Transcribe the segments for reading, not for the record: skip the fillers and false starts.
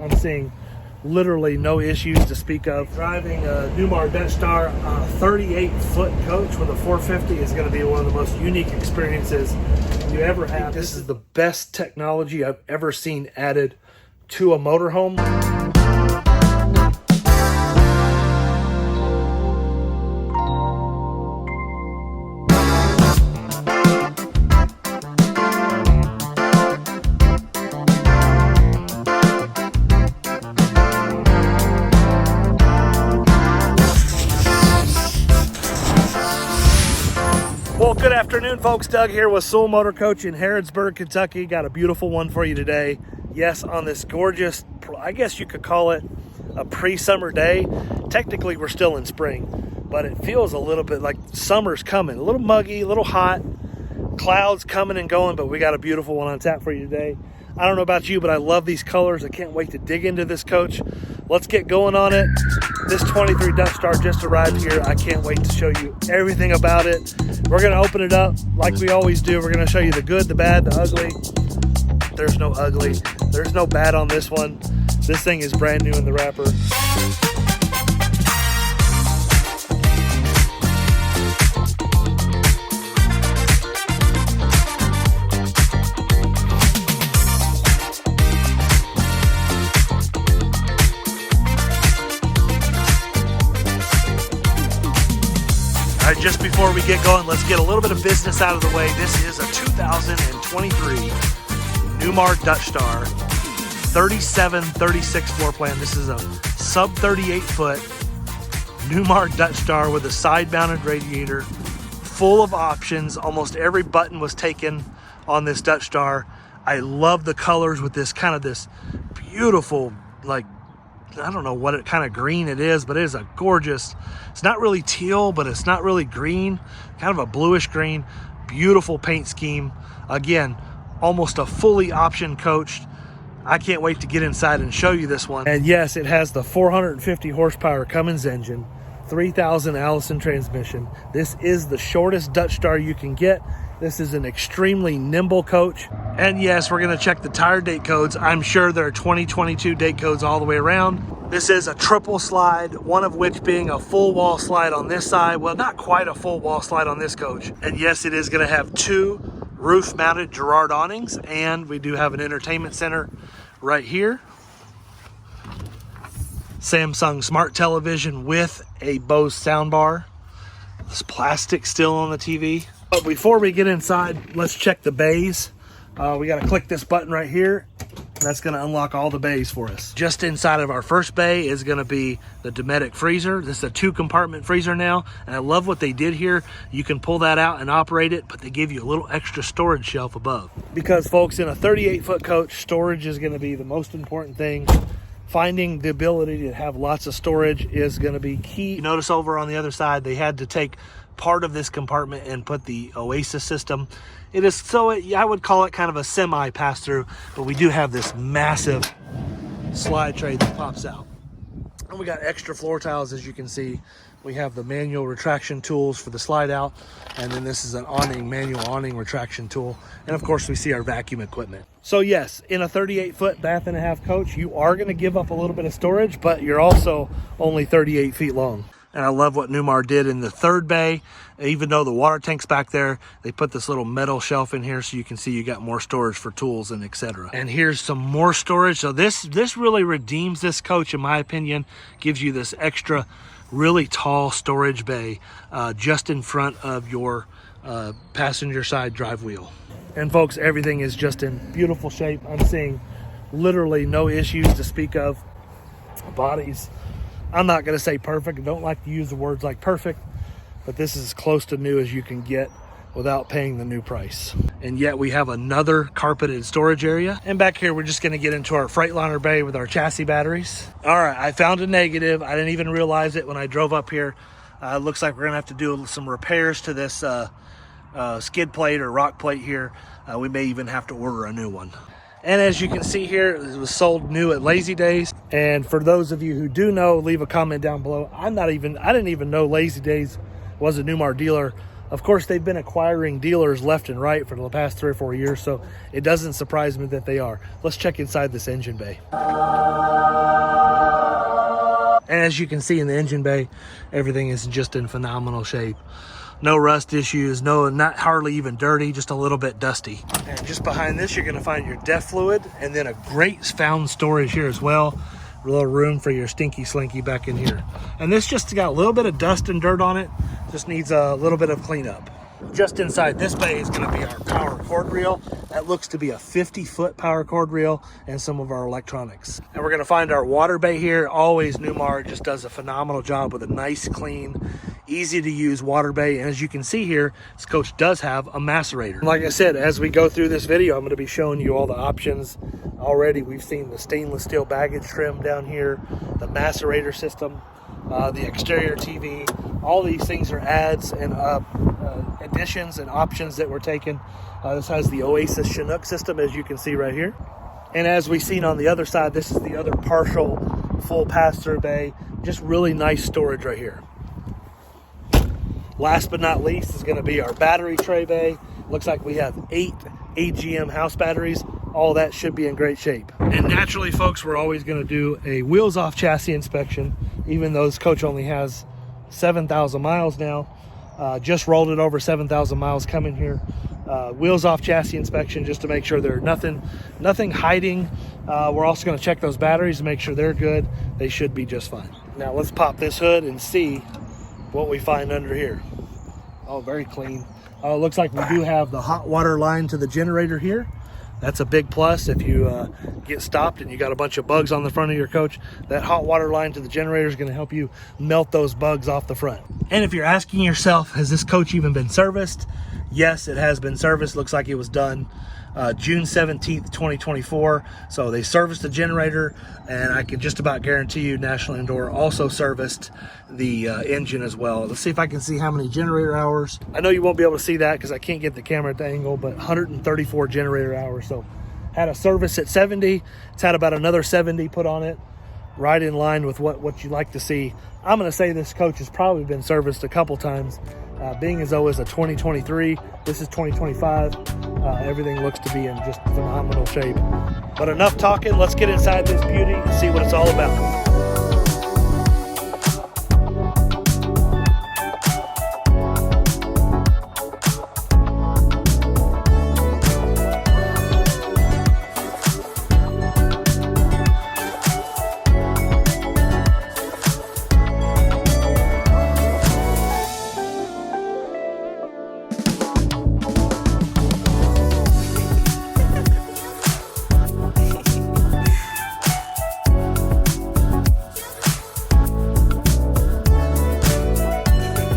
I'm seeing literally no issues to speak of. Driving a Newmar Dutch Star 38-foot coach with a 450 is going to be one of the most unique experiences you ever have. This is the best technology I've ever seen added to a motorhome. Well, good afternoon, folks. Doug here with Sewell Motor Coach in Harrodsburg, Kentucky. Got a beautiful one for you today. Yes, on this gorgeous, I guess you could call it a pre-summer day. Technically, we're still in spring, but it feels a little bit like summer's coming. A little muggy, a little hot, clouds coming and going, but we got a beautiful one on tap for you today. I don't know about you, but I love these colors. I can't wait to dig into this coach. Let's get going on it. This 23 Dutch Star just arrived here. I can't wait to show you everything about it. We're gonna open it up like we always do. We're gonna show you the good, the bad, the ugly. There's no ugly. There's no bad on this one. This thing is brand new in the wrapper. All right, just before we get going, let's get a little bit of business out of the way. This is a 2023 Newmar Dutch Star 3736 floor plan. This is a sub 38-foot Newmar Dutch Star with a side-mounted radiator, full of options. Almost every button was taken on this Dutch Star. I love the colors with this kind of this beautiful, like, I don't know what kind of green it is, but it is a gorgeous, it's not really teal, but it's not really green, kind of a bluish green, beautiful paint scheme. Again, almost a fully option coach. I can't wait to get inside and show you this one. And yes, it has the 450 horsepower Cummins engine, 3000 Allison transmission. This is the shortest Dutch Star you can get. This is an extremely nimble coach. And yes, we're gonna check the tire date codes. I'm sure there are 2022 date codes all the way around. This is a triple slide, one of which being a full wall slide on this side. Well, not quite a full wall slide on this coach. And yes, it is gonna have 2 roof mounted Girard awnings, and we do have an entertainment center right here. Samsung smart television with a Bose soundbar. This plastic still on the TV. But before we get inside, let's check the bays. We got to click this button right here. That's going to unlock all the bays for us. Just inside of our first bay is going to be the Dometic freezer. This is a 2-compartment freezer now, and I love what they did here. You can pull that out and operate it, but they give you a little extra storage shelf above. Because, folks, in a 38-foot coach, storage is going to be the most important thing. Finding the ability to have lots of storage is going to be key. You notice over on the other side, they had to take part of this compartment and put the Oasis system. It is so, I would call it kind of a semi pass-through, but we do have this massive slide tray that pops out. And we got extra floor tiles, as you can see. We have the manual retraction tools for the slide out, and then this is an awning, manual awning retraction tool. And of course, we see our vacuum equipment. So yes, in a 38-foot bath and a half coach, you are gonna give up a little bit of storage, but you're also only 38 feet long. And I love what Newmar did in the third bay. Even though the water tank's back there, they put this little metal shelf in here so you can see you got more storage for tools and etc. And here's some more storage. So this really redeems this coach, in my opinion. Gives you this extra really tall storage bay just in front of your passenger side drive wheel. And folks, everything is just in beautiful shape. I'm seeing literally no issues to speak of. Bodies, I'm not going to say perfect. I don't like to use the words like perfect, but this is as close to new as you can get without paying the new price. And yet we have another carpeted storage area. And back here, we're just going to get into our Freightliner bay with our chassis batteries. All right, I found a negative. I didn't even realize it when I drove up here. Looks like we're going to have to do some repairs to this skid plate or rock plate here. We may even have to order a new one. And as you can see here, it was sold new at Lazy Days. And for those of you who do know, leave a comment down below. I didn't even know Lazy Days was a Newmar dealer. Of course, they've been acquiring dealers left and right for the past 3 or 4 years, so it doesn't surprise me that they are. Let's check inside this engine bay. as you can see in the engine bay, everything is just in phenomenal shape. No rust issues, not hardly even dirty, just a little bit dusty. And just behind this, you're gonna find your DEF fluid, and then a great found storage here as well. A little room for your stinky slinky back in here. And this just got a little bit of dust and dirt on it, just needs a little bit of cleanup. Just inside this bay is gonna be our power cord reel. That looks to be a 50-foot power cord reel and some of our electronics. And we're gonna find our water bay here. Always Newmar just does a phenomenal job with a nice, clean, easy to use water bay. And as you can see here, this coach does have a macerator. Like I said, as we go through this video, I'm gonna be showing you all the options. Already we've seen the stainless steel baggage trim down here, the macerator system, the exterior TV. All these things are adds and additions and options that we're taking. This has the Oasis Chinook system, as you can see right here. And as we've seen on the other side, this is the other partial full pass-through bay. Just really nice storage right here. Last but not least is going to be our battery tray bay. Looks like we have 8 AGM house batteries. All that should be in great shape. And naturally, folks, we're always going to do a wheels off chassis inspection, even though this coach only has 7,000 miles now. Just rolled it over 7,000 miles coming here. Wheels off chassis inspection just to make sure there's nothing hiding. We're also going to check those batteries to make sure they're good. They should be just fine. Now let's pop this hood and see what we find under here. Oh, very clean. Looks like we do have the hot water line to the generator here. That's a big plus. If you get stopped and you got a bunch of bugs on the front of your coach, that hot water line to the generator is going to help you melt those bugs off the front. And if you're asking yourself, has this coach even been serviced? Yes, it has been serviced. Looks like it was done June 17th, 2024. So they serviced the generator, and I can just about guarantee you National Indoor also serviced the engine as well. Let's see if I can see how many generator hours. I know you won't be able to see that because I can't get the camera at the angle, but 134 generator hours. So had a service at 70. It's had about another 70 put on it, right in line with what you like to see. I'm going to say this coach has probably been serviced a couple times. Being as though it's a 2023, this is 2025. Everything looks to be in just phenomenal shape. But enough talking, let's get inside this beauty and see what it's all about.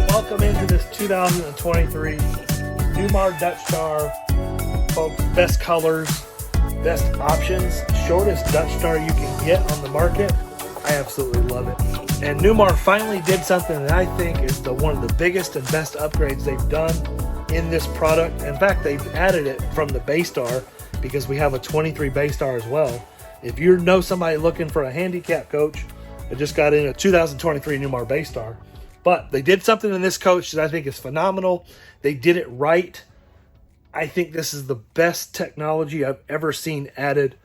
Welcome into this 2023 Newmar Dutch Star. Folks, best colors, best options, shortest Dutch Star you can get on the market. I absolutely love it. And Newmar finally did something that I think is one of the biggest and best upgrades they've done in this product. In fact, they've added it from the Bay Star because we have a 23 Bay Star as well. If you know somebody looking for a handicap coach that just got in a 2023 Newmar Bay Star, but they did something in this coach that I think is phenomenal. They did it right. I think this is the best technology I've ever seen added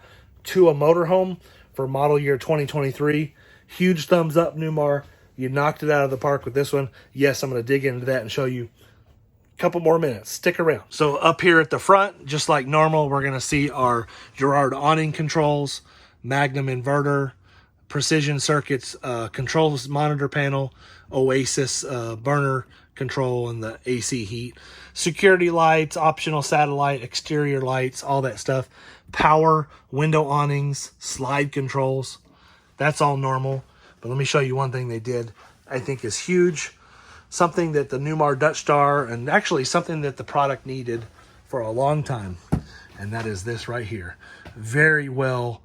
to a motorhome for model year 2023. Huge thumbs up, Newmar. You knocked it out of the park with this one. Yes, I'm going to dig into that and show you a couple more minutes. Stick around. So up here at the front, just like normal, we're going to see our Girard awning controls, Magnum inverter, precision circuits, controls monitor panel, Oasis burner control, and the AC heat, security lights, optional satellite, exterior lights, all that stuff, power, window awnings, slide controls. That's all normal. But let me show you one thing they did I think is huge, something that the Newmar Dutch Star, and actually something that the product needed for a long time, and that is this right here. Very well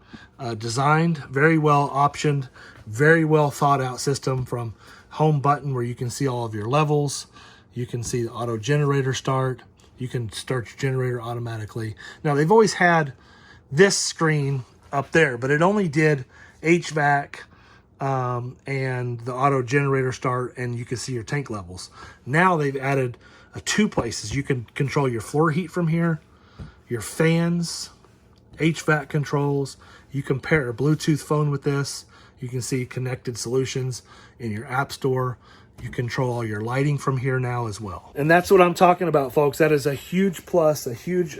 designed, very well optioned, very well thought out system, from home button where you can see all of your levels. You can see the auto generator start. You can start your generator automatically. Now, they've always had this screen up there, but it only did HVAC and the auto generator start, and you can see your tank levels. Now they've added two places. You can control your floor heat from here, your fans, HVAC controls. You can pair a Bluetooth phone with this. You can see connected solutions in your app store. You control all your lighting from here now as well. And that's what I'm talking about, folks. That is a huge plus, a huge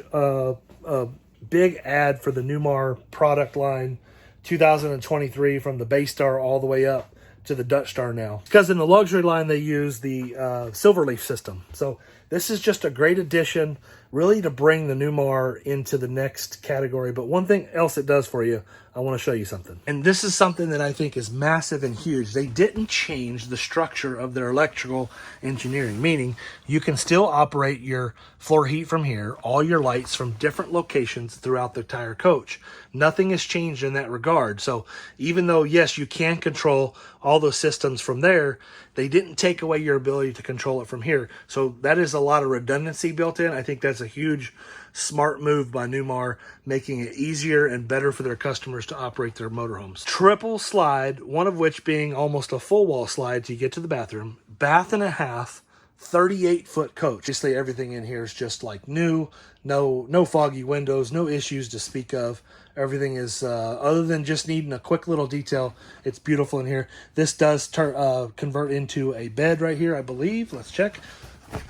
big ad for the Newmar product line 2023, from the base Star all the way up to the Dutch Star now. Because in the luxury line, they use the Silverleaf system. So this is just a great addition, really, to bring the Newmar into the next category. But one thing else it does for you, I want to show you something. And this is something that I think is massive and huge. They didn't change the structure of their electrical engineering, meaning you can still operate your floor heat from here, all your lights from different locations throughout the entire coach. Nothing has changed in that regard. So even though, yes, you can control all those systems from there, they didn't take away your ability to control it from here. So that is a lot of redundancy built in. I think that's a huge, smart move by Newmar, making it easier and better for their customers to operate their motorhomes. Triple slide, one of which being almost a full wall slide to get to the bathroom. Bath and a half, 38-foot coach. Obviously, everything in here is just like new. No foggy windows, no issues to speak of. Everything is, other than just needing a quick little detail, it's beautiful in here. This does convert into a bed right here, I believe. Let's check.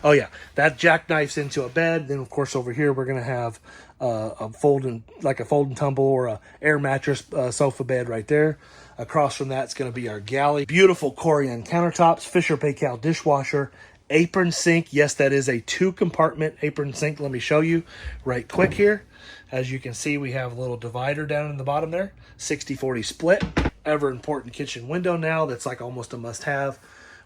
Oh yeah, that jackknifes into a bed. Then of course over here we're gonna have a fold and tumble or a air mattress sofa bed right there. Across from that's gonna be our galley. Beautiful Corian countertops, Fisher Paykel dishwasher, apron sink. Yes, that is a 2-compartment apron sink. Let me show you right quick here. As you can see, we have a little divider down in the bottom there, 60-40 split. Ever important kitchen window now, that's like almost a must-have.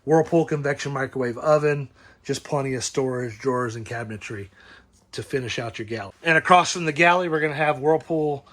Whirlpool convection microwave oven, just plenty of storage, drawers, and cabinetry to finish out your galley. And across from the galley, we're going to have Whirlpool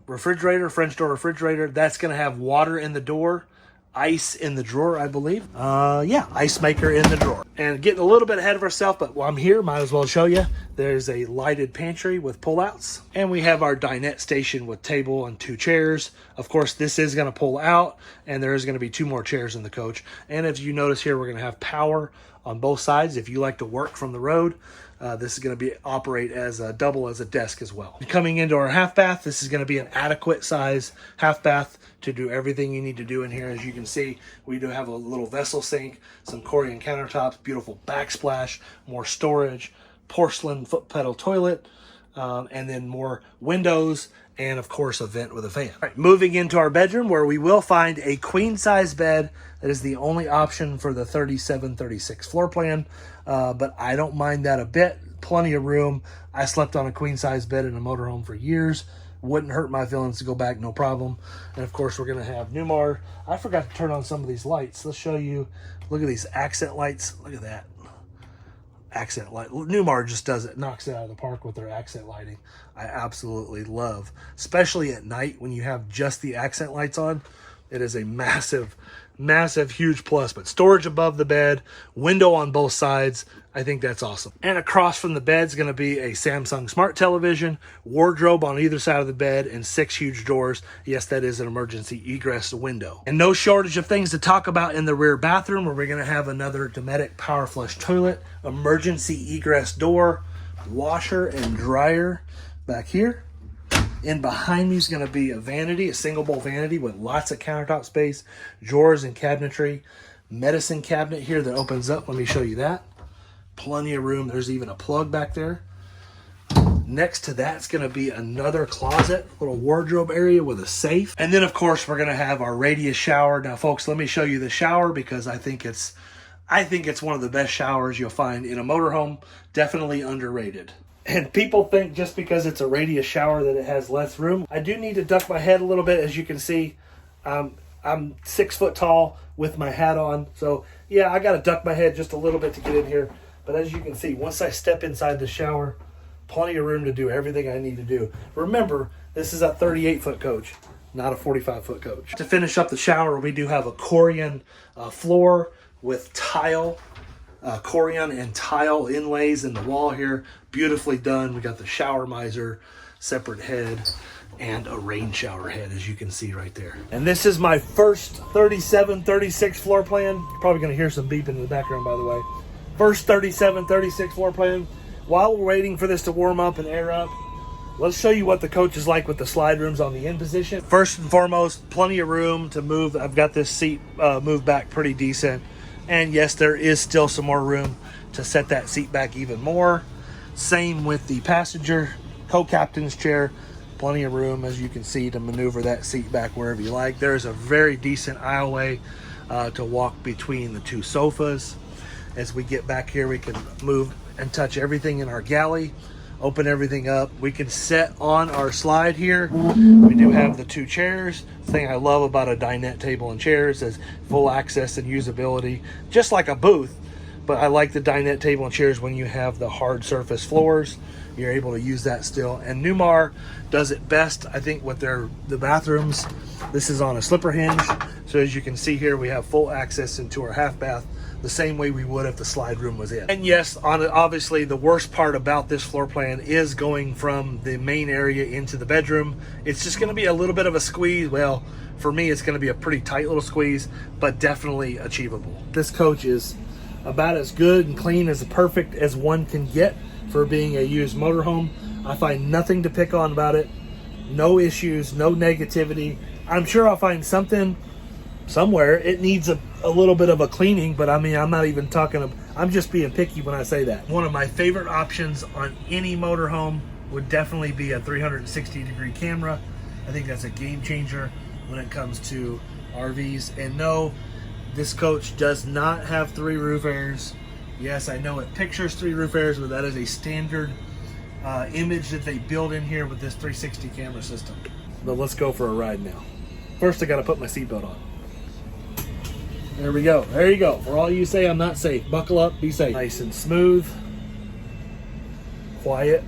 refrigerator, French door refrigerator. That's going to have water in the door, ice in the drawer, I believe. Yeah, ice maker in the drawer. And getting a little bit ahead of ourselves, but while I'm here, might as well show you. There's a lighted pantry with pullouts. And we have our dinette station with table and 2 chairs. Of course, this is going to pull out, and there is going to be 2 more chairs in the coach. And as you notice here, we're going to have power on both sides. If you like to work from the road, this is going to operate as a double as a desk as well. Coming into our half bath, this is going to be an adequate size half bath to do everything you need to do in here. As you can see, we do have a little vessel sink, some Corian countertops, beautiful backsplash, more storage, porcelain foot pedal toilet, and then more windows, and of course a vent with a fan. All right, moving into our bedroom, where we will find a queen size bed. That is the only option for the 37-36 floor plan, but I don't mind that a bit. Plenty of room. I slept on a queen size bed in a motorhome for years. Wouldn't hurt my feelings to go back, no problem. And of course, we're going to have Newmar. I forgot to turn on some of these lights. Let's show you. Look at these accent lights. Look at that. Accent light. Newmar just does it, knocks it out of the park with their accent lighting. I absolutely love, especially at night when you have just the accent lights on. It is a massive, huge plus. But storage above the bed, window on both sides, I think that's awesome. And across from the bed is going to be a Samsung smart television, wardrobe on either side of the bed, and 6 huge doors. Yes, that is an emergency egress window. And no shortage of things to talk about in the rear bathroom, where we're going to have another Dometic power flush toilet, emergency egress door, washer and dryer back here. In behind me is going to be a vanity, a single bowl vanity with lots of countertop space, drawers and cabinetry, medicine cabinet here that opens up. Let me show you that. Plenty of room. There's even a plug back there. Next to that's going to be another closet, little wardrobe area with a safe. And then of course we're going to have our radius shower. Now folks, let me show you the shower, because I think it's one of the best showers you'll find in a motorhome. Definitely underrated. And people think just because it's a radius shower that it has less room. I do need to duck my head a little bit. As you can see, I'm 6 foot tall with my hat on. So yeah, I got to duck my head just a little bit to get in here. But as you can see, once I step inside the shower, plenty of room to do everything I need to do. Remember, this is a 38-foot coach, not a 45-foot coach. To finish up the shower, we do have a Corian floor with tile, Corian and tile inlays in the wall here. Beautifully done. We got the shower miser, separate head, and a rain shower head, as you can see right there. And this is my first 37-36 floor plan. You're probably going to hear some beeping in the background, by the way. First 37-36 floor plan. While we're waiting for this to warm up and air up, Let's show you what the coach is like with the slide rooms on the in position. First and foremost, plenty of room to move. I've got this seat moved back pretty decent. And yes, there is still some more room to set that seat back even more. Same with the passenger co-captain's chair. Plenty of room, as you can see, to maneuver that seat back wherever you like. There's a very decent aisleway to walk between the two sofas. As we get back here, we can move and touch everything in our galley, open everything up. We can set on our slide here. We do have the two chairs. The thing I love about a dinette table and chairs is full access and usability, just like a booth. But I like the dinette table and chairs when you have the hard surface floors. You're able to use that still. And Newmar does it best, I think, with the bathrooms. This is on a slipper hinge. So as you can see here, we have full access into our half bath the same way we would if the slide room was in. And yes, obviously the worst part about this floor plan is going from the main area into the bedroom. It's just gonna be a little bit of a squeeze. Well, for me, it's gonna be a pretty tight little squeeze, but definitely achievable. This coach is about as good and clean as perfect as one can get for being a used motorhome. I find nothing to pick on about it. No issues, no negativity. I'm sure I'll find something somewhere. It needs a little bit of a cleaning, but I mean, I'm not even talking, I'm just being picky when I say that. One of my favorite options on any motorhome would definitely be a 360-degree camera. I think that's a game changer when it comes to RVs. And no, this coach does not have 3 roof airs. Yes, I know it pictures 3 roof airs, but that is a standard image that they build in here with this 360 camera system. But let's go for a ride now. First, I gotta put my seatbelt on. There we go. There you go. For all you say I'm not safe, buckle up, be safe. Nice and smooth. Quiet.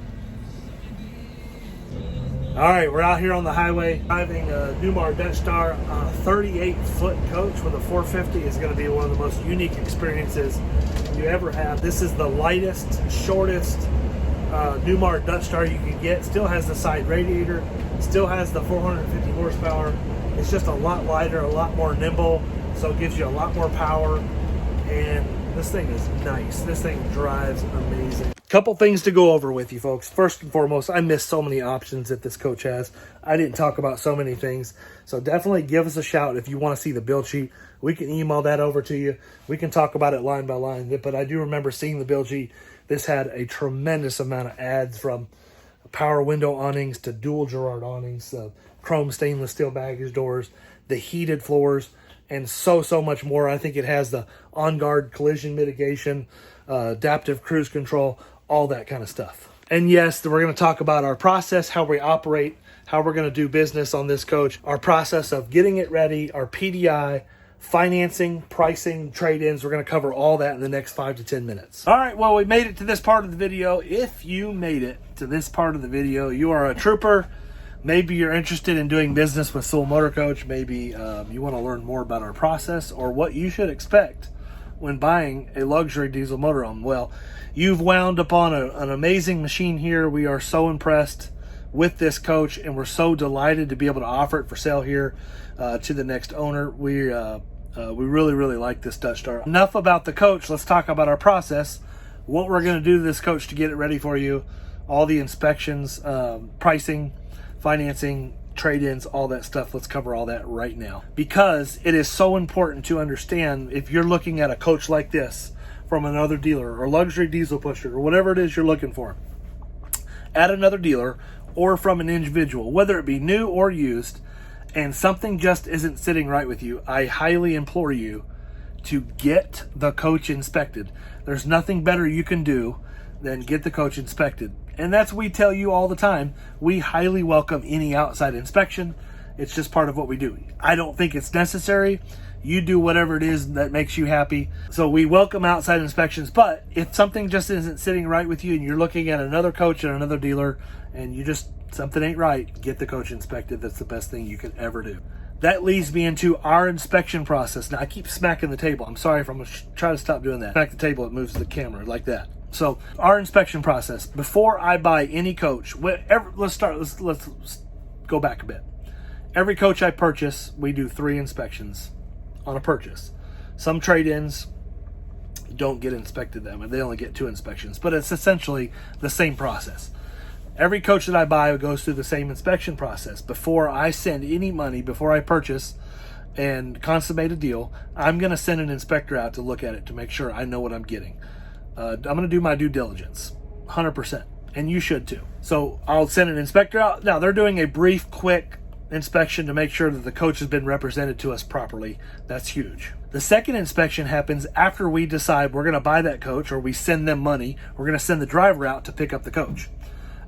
All right, we're out here on the highway driving a Newmar Dutch Star on a 38-foot coach with a 450. Is going to be one of the most unique experiences you ever have. This is the lightest, shortest Newmar Dutch Star you can get. Still has the side radiator, still has the 450 horsepower. It's just a lot lighter, a lot more nimble, so it gives you a lot more power. And this thing is nice. This thing drives amazing. Couple things to go over with you folks. First and foremost, I missed so many options that this coach has. I didn't talk about so many things. So definitely give us a shout if you want to see the build sheet. We can email that over to you. We can talk about it line by line. But I do remember seeing the build sheet. This had a tremendous amount of ads, from power window awnings to dual Girard awnings, chrome stainless steel baggage doors, the heated floors, and so much more. I think it has the on-guard collision mitigation, adaptive cruise control, all that kind of stuff. And yes, we're going to talk about our process, how we operate, how we're going to do business on this coach, our process of getting it ready, our PDI, financing, pricing, trade-ins. We're going to cover all that in the next 5 to 10 minutes. All right, well, we made it to this part of the video. If you made it to this part of the video, you are a trooper. Maybe you're interested in doing business with Sewell Motor Coach. Maybe you want to learn more about our process or what you should expect when buying a luxury diesel motorhome. Well, you've wound upon an amazing machine here. We are so impressed with this coach, and we're so delighted to be able to offer it for sale here to the next owner. We really like this Dutch Star. Enough about the coach. Let's talk about our process. What we're going to do to this coach to get it ready for you. All the inspections, pricing, financing, trade-ins, all that stuff. Let's cover all that right now, because it is so important to understand if you're looking at a coach like this from another dealer or luxury diesel pusher or whatever it is you're looking for at another dealer or from an individual, whether it be new or used, and something just isn't sitting right with you, I highly implore you to get the coach inspected. There's nothing better you can do than get the coach inspected. And that's what we tell you all the time. We highly welcome any outside inspection. It's just part of what we do. I don't think it's necessary. You do whatever it is that makes you happy. So we welcome outside inspections, but if something just isn't sitting right with you and you're looking at another coach at another dealer and something ain't right, get the coach inspected. That's the best thing you could ever do. That leads me into our inspection process. Now, I keep smacking the table. I'm sorry if I'm going to try to stop doing that. Smack the table, it moves the camera like that. So our inspection process, before I buy any coach, let's go back a bit. Every coach I purchase, we do 3 inspections on a purchase. Some trade-ins don't get inspected them, and they only get 2 inspections, but it's essentially the same process. Every coach that I buy goes through the same inspection process. Before I send any money, before I purchase and consummate a deal, I'm going to send an inspector out to look at it to make sure I know what I'm getting. I'm going to do my due diligence, 100%, and you should too. So I'll send an inspector out. Now, they're doing a brief, quick inspection to make sure that the coach has been represented to us properly. That's huge. The second inspection happens after we decide we're going to buy that coach, or we send them money. We're going to send the driver out to pick up the coach.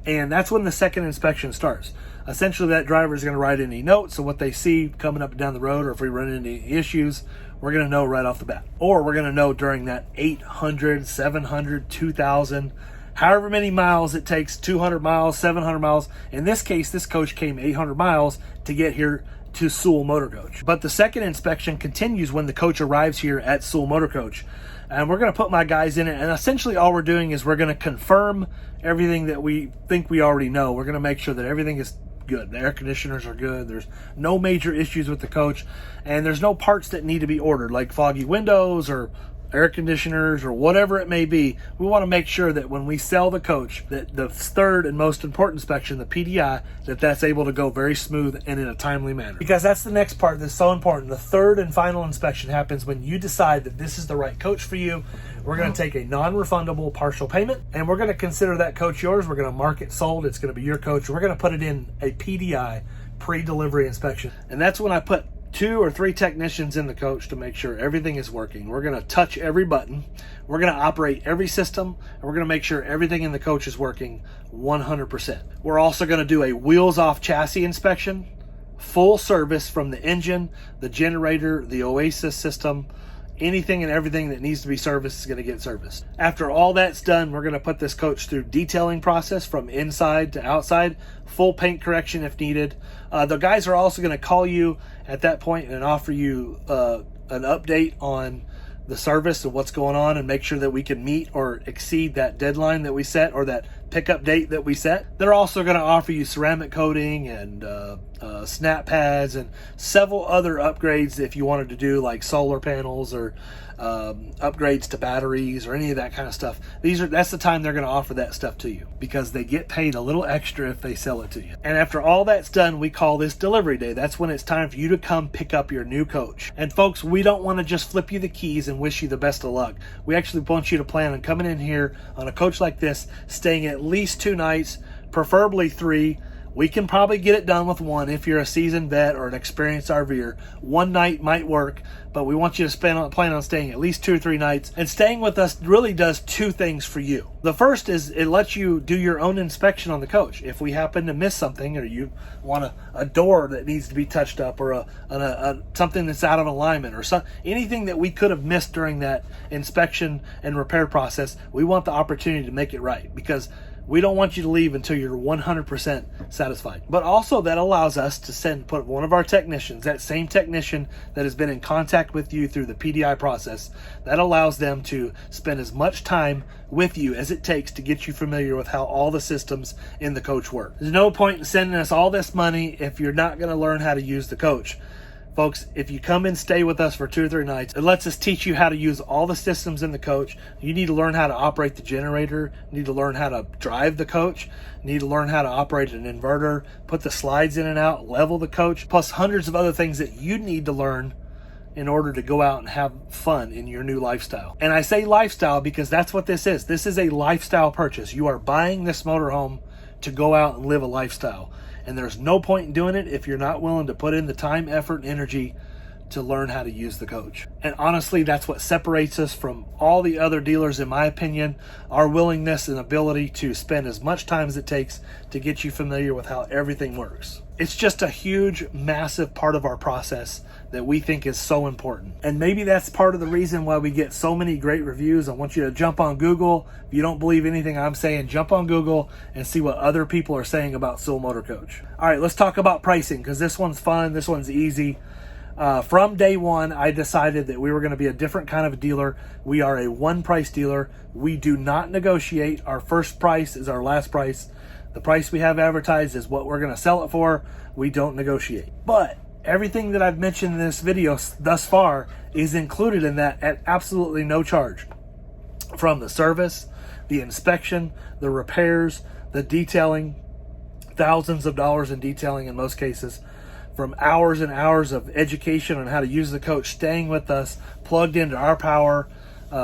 And that's when the second inspection starts. Essentially, that driver is going to write any notes of what they see coming up and down the road, or if we run into any issues, we're going to know right off the bat. Or we're going to know during that 800, 700, 2,000, however many miles it takes, 200 miles, 700 miles. In this case, this coach came 800 miles to get here to Sewell Motor Coach. But the second inspection continues when the coach arrives here at Sewell Motor Coach. And we're going to put my guys in it. And essentially all we're doing is we're going to confirm everything that we think we already know. We're going to make sure that everything is good. The air conditioners are good. There's no major issues with the coach. And there's no parts that need to be ordered, like foggy windows or air conditioners or whatever it may be. We want to make sure that when we sell the coach, that the third and most important inspection, the PDI, that's able to go very smooth and in a timely manner. Because that's the next part that's so important. The third and final inspection happens when you decide that this is the right coach for you. We're going to take a non-refundable partial payment, and we're going to consider that coach yours. We're going to mark it sold. It's going to be your coach. We're going to put it in a PDI, pre-delivery inspection. And that's when I put 2 or 3 technicians in the coach to make sure everything is working. We're going to touch every button. We're going to operate every system, and we're going to make sure everything in the coach is working 100%. We're also going to do a wheels off chassis inspection, full service from the engine, the generator, the Oasis system. Anything and everything that needs to be serviced is going to get serviced. After all that's done, we're going to put this coach through detailing process from inside to outside, full paint correction if needed. The guys are also going to call you at that point and offer you an update on the service and what's going on, and make sure that we can meet or exceed that deadline that we set, or that pickup date that we set. They're also going to offer you ceramic coating and snap pads and several other upgrades if you wanted to do, like solar panels or upgrades to batteries or any of that kind of stuff. That's the time they're going to offer that stuff to you, because they get paid a little extra if they sell it to you. And after all that's done, we call this delivery day. That's when it's time for you to come pick up your new coach. And folks, we don't want to just flip you the keys and wish you the best of luck. We actually want you to plan on coming in here on a coach like this, staying at least 2 nights, preferably 3. We can probably get it done with 1 if you're a seasoned vet or an experienced RVer. 1 night might work, but we want you to plan on staying at least 2 or 3 nights. And staying with us really does 2 things for you. The first is it lets you do your own inspection on the coach. If we happen to miss something, or you want a door that needs to be touched up, or something that's out of alignment, or anything that we could have missed during that inspection and repair process, we want the opportunity to make it right, because we don't want you to leave until you're 100% satisfied. But also that allows us to put one of our technicians, that same technician that has been in contact with you through the PDI process, that allows them to spend as much time with you as it takes to get you familiar with how all the systems in the coach work. There's no point in sending us all this money if you're not going to learn how to use the coach. Folks, if you come and stay with us for 2 or 3 nights, it lets us teach you how to use all the systems in the coach. You need to learn how to operate the generator. You need to learn how to drive the coach. You need to learn how to operate an inverter, put the slides in and out, level the coach, plus hundreds of other things that you need to learn in order to go out and have fun in your new lifestyle. And I say lifestyle because that's what this is. This is a lifestyle purchase. You are buying this motorhome to go out and live a lifestyle. And there's no point in doing it if you're not willing to put in the time, effort, and energy to learn how to use the coach. And honestly, that's what separates us from all the other dealers, in my opinion, our willingness and ability to spend as much time as it takes to get you familiar with how everything works. It's just a huge, massive part of our process that we think is so important. And maybe that's part of the reason why we get so many great reviews. I want you to jump on Google. If you don't believe anything I'm saying, jump on Google and see what other people are saying about Sewell Motor Coach. All right, let's talk about pricing, because this one's fun. This one's easy. From day one, I decided that we were going to be a different kind of a dealer. We are a one-price dealer. We do not negotiate. Our first price is our last price. The price we have advertised is what we're going to sell it for. We don't negotiate. But everything that I've mentioned in this video thus far is included in that at absolutely no charge. From the service, the inspection, the repairs, the detailing, thousands of dollars in detailing in most cases, from hours and hours of education on how to use the coach, staying with us, plugged into our power,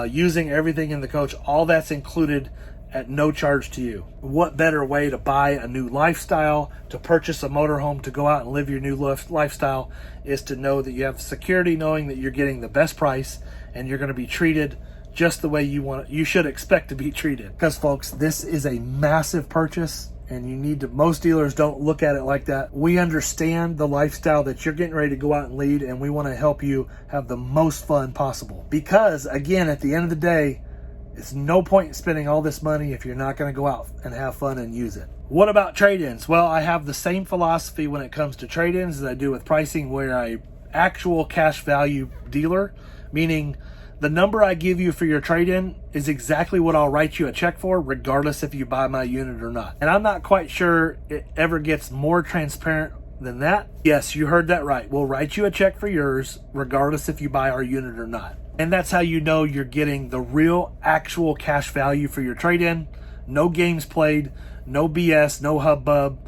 using everything in the coach, all that's included at no charge to you. What better way to buy a new lifestyle, to purchase a motorhome, to go out and live your new lifestyle, is to know that you have security, knowing that you're getting the best price and you're going to be treated just the way you should expect to be treated. Because folks, this is a massive purchase, and you need to, most dealers don't look at it like that. We understand the lifestyle that you're getting ready to go out and lead, and we want to help you have the most fun possible. Because again, at the end of the day, it's no point in spending all this money if you're not going to go out and have fun and use it. What about trade-ins? Well, I have the same philosophy when it comes to trade-ins as I do with pricing. We're an actual cash value dealer, meaning the number I give you for your trade-in is exactly what I'll write you a check for, regardless if you buy my unit or not. And I'm not quite sure it ever gets more transparent than that. Yes, you heard that right. We'll write you a check for yours, regardless if you buy our unit or not. And that's how you know you're getting the real, actual cash value for your trade-in. No games played, no BS, no hubbub.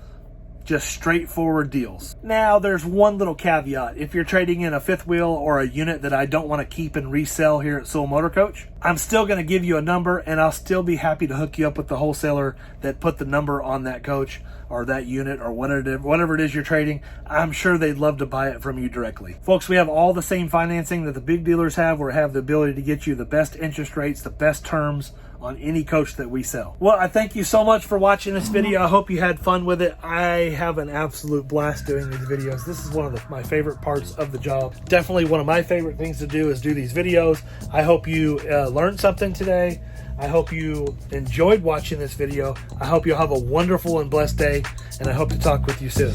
Just straightforward deals. Now, there's one little caveat. If you're trading in a fifth wheel or a unit that I don't want to keep and resell here at Soul Motor Coach, I'm still going to give you a number, and I'll still be happy to hook you up with the wholesaler that put the number on that coach or that unit or whatever it is you're trading. I'm sure they'd love to buy it from you directly. Folks, we have all the same financing that the big dealers have. We have the ability to get you the best interest rates, the best terms on any coach that we sell. Well, I thank you so much for watching this video. I hope you had fun with it. I have an absolute blast doing these videos. This is one of my favorite parts of the job. Definitely one of my favorite things to do is do these videos. I hope you learned something today. I hope you enjoyed watching this video. I hope you'll have a wonderful and blessed day, and I hope to talk with you soon.